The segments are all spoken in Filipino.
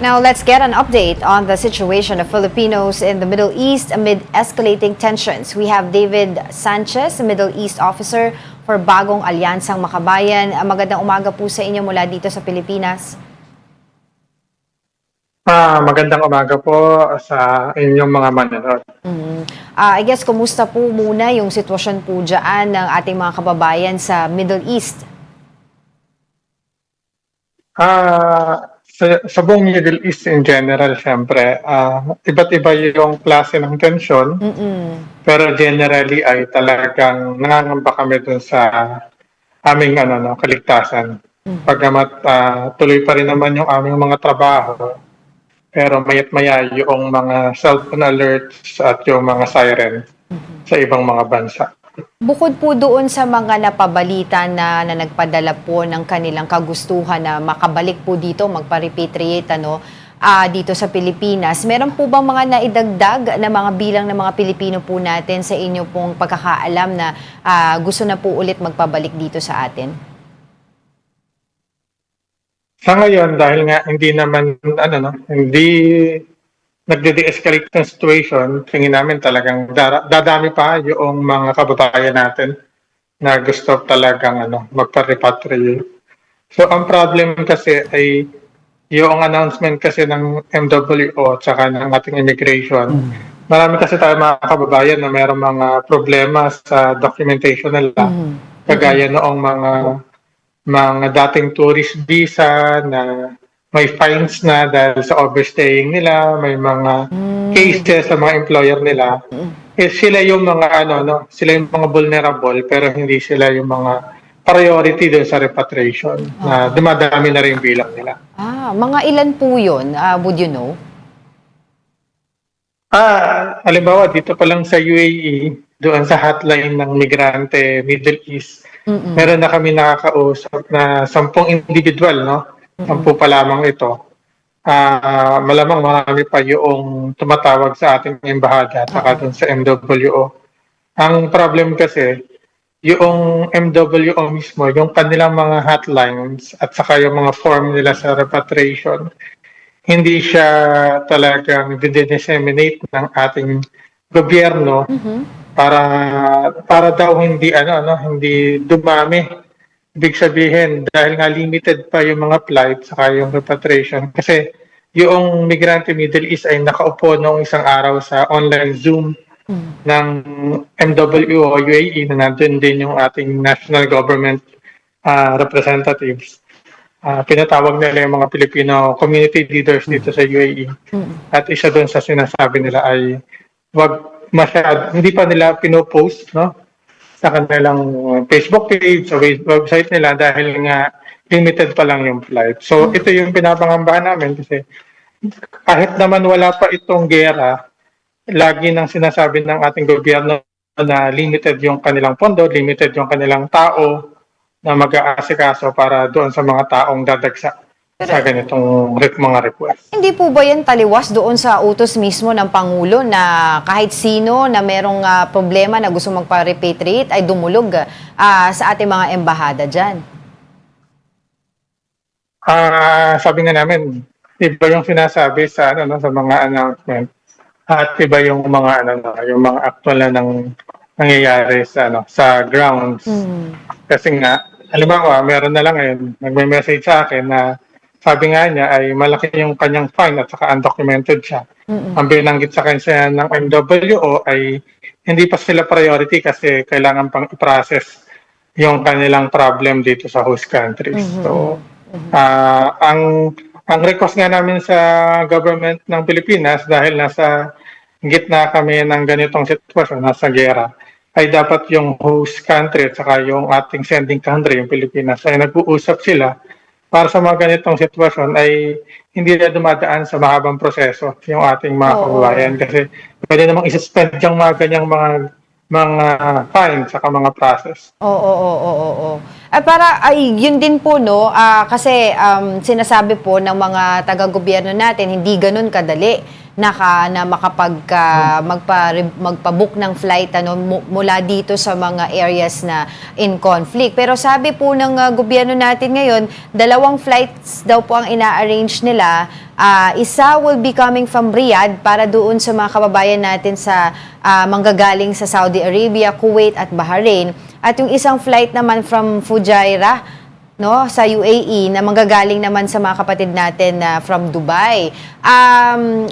Now, let's get an update on the situation of Filipinos in the Middle East amid escalating tensions. We have David Sanchez, Middle East Officer for Bagong Alyansang Makabayan. Magandang umaga po sa inyo mula dito sa Pilipinas. Magandang umaga po sa inyong mga manonood. I guess, kumusta po muna yung sitwasyon po dyan ng ating mga kababayan sa Middle East? Sa buong Middle East in general, syempre, iba't iba yung klase ng tensyon. Pero generally ay talagang nangangamba kami dun sa aming kaligtasan. Pagkamat tuloy pa rin naman yung aming mga trabaho, pero mayat maya yung mga cellphone alerts at yung mga siren sa ibang mga bansa. Bukod po doon sa mga napabalita na nagpadala po ng kanilang kagustuhan na makabalik po dito, magpa-repatriate dito sa Pilipinas, meron po bang mga naidagdag na mga bilang ng mga Pilipino po natin sa inyo pong pagkakaalam na gusto na po ulit magpabalik dito sa atin? Sa ngayon, dahil nga hindi naman, hindi nagde-de-escalate ng situation, tingin namin talagang dadami pa yung mga kababayan natin na gusto talagang magpa-repatriate. So, ang problem kasi ay yung announcement kasi ng MWO at saka ng ating immigration. Marami kasi tayo mga kababayan na mayroong mga problema sa documentation nila. Kagaya noong mga dating tourist visa na may fines na dahil sa overstaying nila, may mga cases sa mga employer nila. Sila yung mga sila yung mga vulnerable pero hindi sila yung mga priority doon sa repatriation na dumadami na rin bilang nila. Mga ilan po yun? Would you know? Halimbawa dito pa lang sa UAE, doon sa hotline ng migrante Middle East, meron na kami nakakausap na 10 individual, 10 pa lamang ito. Malamang marami pa yung tumatawag sa ating embahada at saka dun sa MWO. Ang problem kasi, yung MWO mismo, yung kanilang mga hotlines at saka yung mga form nila sa repatriation, hindi siya talagang disseminate ng ating gobyerno para daw hindi hindi dumami. Ibig sabihin, dahil nga limited pa yung mga flights saka yung repatriation. Kasi yung migrante Middle East ay nakaupo noong isang araw sa online Zoom ng MWO o UAE na nandun din yung ating national government representatives. Pinatawag nila yung mga Filipino community leaders dito sa UAE. At isa doon sa sinasabi nila ay hindi pa nila pinopost, sa kanilang Facebook page o website nila dahil nga limited pa lang yung flight. So ito yung pinapangambahan namin kasi kahit naman wala pa itong gera, lagi nang sinasabi ng ating gobyerno na limited yung kanilang pondo, limited yung kanilang tao na mag-aasikaso para doon sa mga taong dadagsa sa ganitong mga request. Hindi po ba yan taliwas doon sa utos mismo ng Pangulo na kahit sino na merong problema na gusto magpa-repatriate ay dumulog sa ating mga embahada dyan? Sabi nga namin, iba yung sinasabi sa sa mga announcement at iba yung mga yung mga actual na nangyayari sa grounds. Kasi nga, halimbawa, meron na lang ngayon, nagme-message sa akin na sabi nga niya ay malaki yung kanyang fine at saka undocumented siya. Ang binanggit sa kanya ng MWO ay hindi pa sila priority kasi kailangan pang i-process yung kanilang problem dito sa host countries. So, ang request nga namin sa government ng Pilipinas dahil nasa gitna kami ng ganitong sitwasyon, nasa gera, ay dapat yung host country at saka yung ating sending country, yung Pilipinas, ay nag-uusap sila para sa mga ganitong sitwasyon ay hindi na dumadaan sa mahabang proseso yung ating mga kababayan kasi pwede namang isuspend yung mga ganyang mga fine saka mga process. Oo. Yun din po, kasi sinasabi po ng mga taga-gobyerno natin, hindi ganun kadali na magpa-book ng flight mula dito sa mga areas na in conflict. Pero sabi po ng gobyerno natin ngayon, 2 flights daw po ang ina-arrange nila. Isa will be coming from Riyadh para doon sa mga kababayan natin sa manggagaling sa Saudi Arabia, Kuwait at Bahrain. At yung isang flight naman from Fujairah, no, sa UAE na manggagaling naman sa mga kapatid natin from Dubai.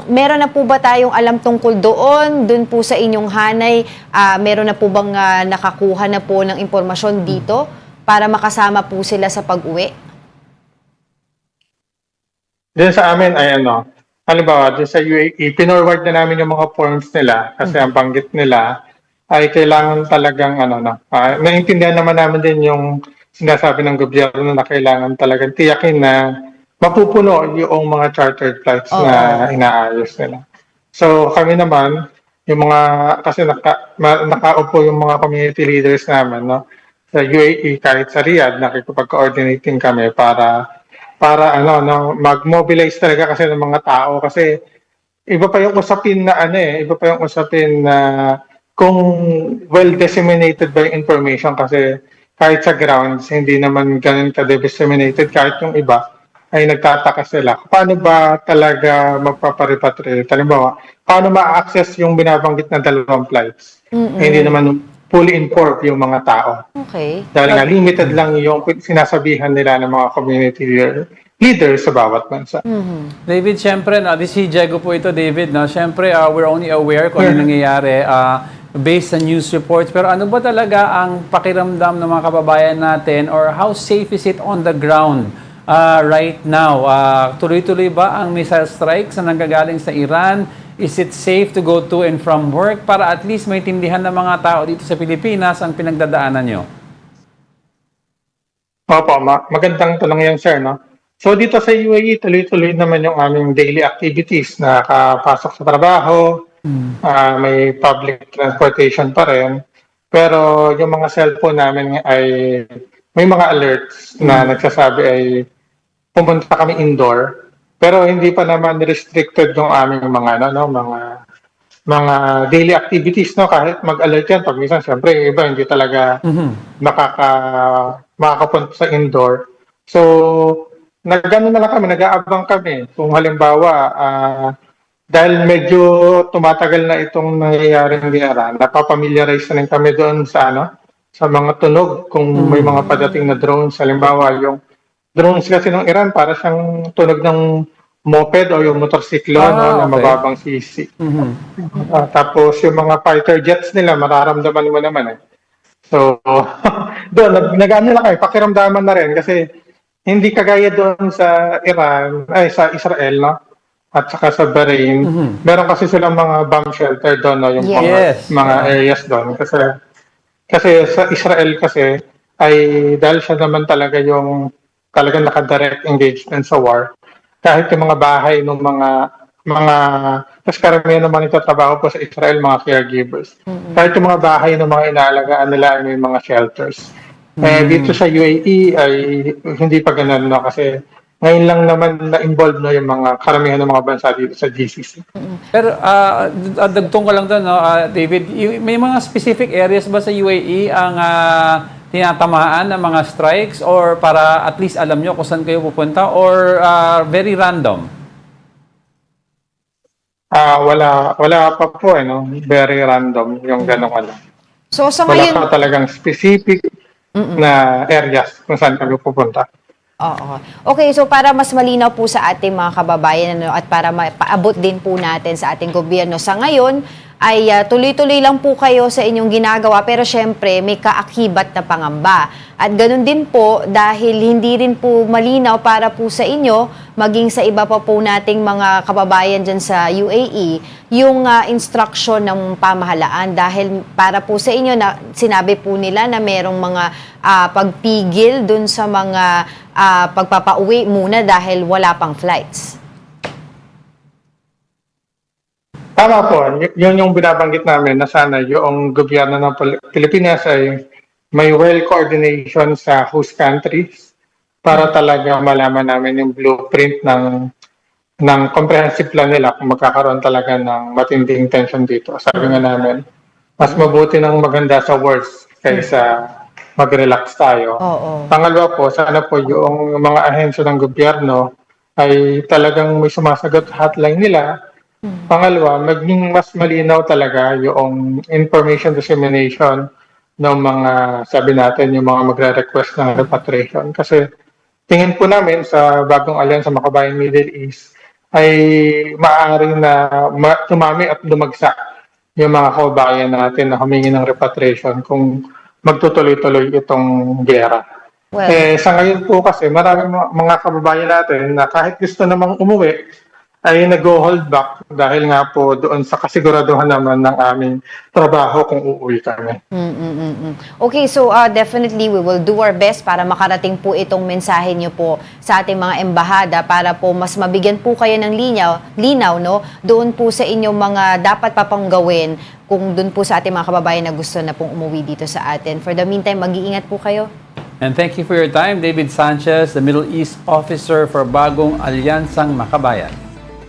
Meron na po ba tayong alam tungkol doon po sa inyong hanay? Meron na po bang nakakuha na po ng impormasyon dito para makasama po sila sa pag-uwi? Diyan sa amin ay halimbawa, dyan sa UAE, pinorward na namin yung mga forms nila kasi ang banggit nila ay kailangan talagang naiintindihan naman namin din yung sinasabi ng gobyerno na kailangan talagang tiyakin na mapupuno yung mga chartered flights na inaayos nila. So kami naman, yung kasi nakaupo yung mga community leaders namin sa UAE kahit sa Riyadh, nakikipag-coordinating kami para mag-mobilize talaga kasi ng mga tao kasi iba pa yung usapin na kung well disseminated by information kasi kahit sa grounds, hindi naman ganun ka-disseminated. Kahit yung iba ay nagtataka sila. Paano ba talaga magpaparipatriate? Halimbawa, paano ma-access yung binabanggit na 2 flights? Hindi naman fully informed yung mga tao. Okay. Dahil nga, limited lang yung sinasabihan nila ng mga community leaders sa bawat bansa. David, syempre, this si Diego po ito, David. Syempre, we're only aware kung ano nangyayari based on news reports. Pero ano ba talaga ang pakiramdam ng mga kababayan natin or how safe is it on the ground right now? Tuloy-tuloy ba ang missile strikes na nanggagaling sa Iran? Is it safe to go to and from work para at least maintindihan ng mga tao dito sa Pilipinas ang pinagdadaanan nyo? Opo, magandang tanong yan, sir. So dito sa UAE, tuloy-tuloy naman yung aming daily activities. Nakapasok sa trabaho, may public transportation pa rin. Pero yung mga cellphone namin ay may mga alerts na nagsasabi ay pumunta kami indoor. Pero hindi pa naman restricted yung aming mga daily activities, kahit mag-alert yan. Pag minsan, siyempre, yung iba hindi talaga makakapunta sa indoor. So, nag-aabang kami. Kung halimbawa, dahil medyo tumatagal na itong nangyayaring Iran, napapamiliarize na rin kami doon sa mga tunog. Kung may mga padating na drones, halimbawa, yung drones kasi ng Iran, para siyang tunog ng moped o yung motorsiklo na mababang sisi. Tapos yung mga fighter jets nila, mararamdaman mo naman. So, doon, nag-ano lang kayo, pakiramdaman na rin kasi hindi kagaya doon sa sa Israel, at saka sa Bahrain. Meron kasi silang mga bomb shelter doon, yung mga areas doon. Kasi sa Israel kasi, ay dahil siya naman talaga yung talagang naka-direct engagement sa war. Kahit yung mga bahay ng kasi karamihan naman ito trabaho po sa Israel, mga caregivers. Kahit yung mga bahay ng mga inaalagaan nila ay may mga shelters. Dito sa UAE ay hindi pa ganun, kasi ngayon lang naman na-involved yung mga karamihan ng mga bansa dito sa GCC. Pero dagtong ko lang doon, David, may mga specific areas ba sa UAE ang tinatamaan ng mga strikes or para at least alam nyo kung saan kayo pupunta or very random? Wala pa po, very random yung ganong So sa wala ngayon, pa talagang specific na areas kung saan kami pupunta. Oo. Okay, so para mas malinaw po sa ating mga kababayan at para mapaabot din po natin sa ating gobyerno sa ngayon, ay tuloy-tuloy lang po kayo sa inyong ginagawa pero syempre may kaakibat na pangamba. At ganun din po dahil hindi rin po malinaw para po sa inyo, maging sa iba pa po nating mga kababayan dyan sa UAE, yung instruction ng pamahalaan dahil para po sa inyo, na sinabi po nila na merong mga pagpigil dun sa mga pagpapauwi muna dahil wala pang flights. Tama po, yun yung binabanggit namin na sana yung gobyerno ng Pilipinas ay may well coordination sa host countries para talaga malaman namin yung blueprint ng ng comprehensive plan nila kung magkakaroon talaga ng matinding tension dito. Sabi nga namin, mas mabuti ng maganda sa worst kaysa mag-relax tayo. Oo. Pangalawa po, sana po yung mga ahensya ng gobyerno ay talagang may sumasagot sa hotline nila. Pangalawa, maging mas malinaw talaga yung information dissemination ng mga, sabi natin, yung mga magre-request ng repatriation. Kasi tingin po namin sa bagong alyansa Makabayan Middle East ay maaaring na tumami at dumagsa yung mga kababayan natin na humingi ng repatriation kung magtutuloy-tuloy itong gera. Well, Sa ngayon po kasi maraming mga kababayan natin na kahit gusto namang umuwi ay nag-hold back dahil nga po doon sa kasiguraduhan naman ng aming trabaho kung uuwi kami. Okay, so definitely we will do our best para makarating po itong mensahe niyo po sa ating mga embahada para po mas mabigyan po kayo ng linaw, no? Doon po sa inyong mga dapat pa pang gawin kung doon po sa ating mga kababayan na gusto na pong umuwi dito sa atin. For the meantime, mag-iingat po kayo. And thank you for your time, David Sanchez, the Middle East Officer for Bagong Alyansang Makabayan.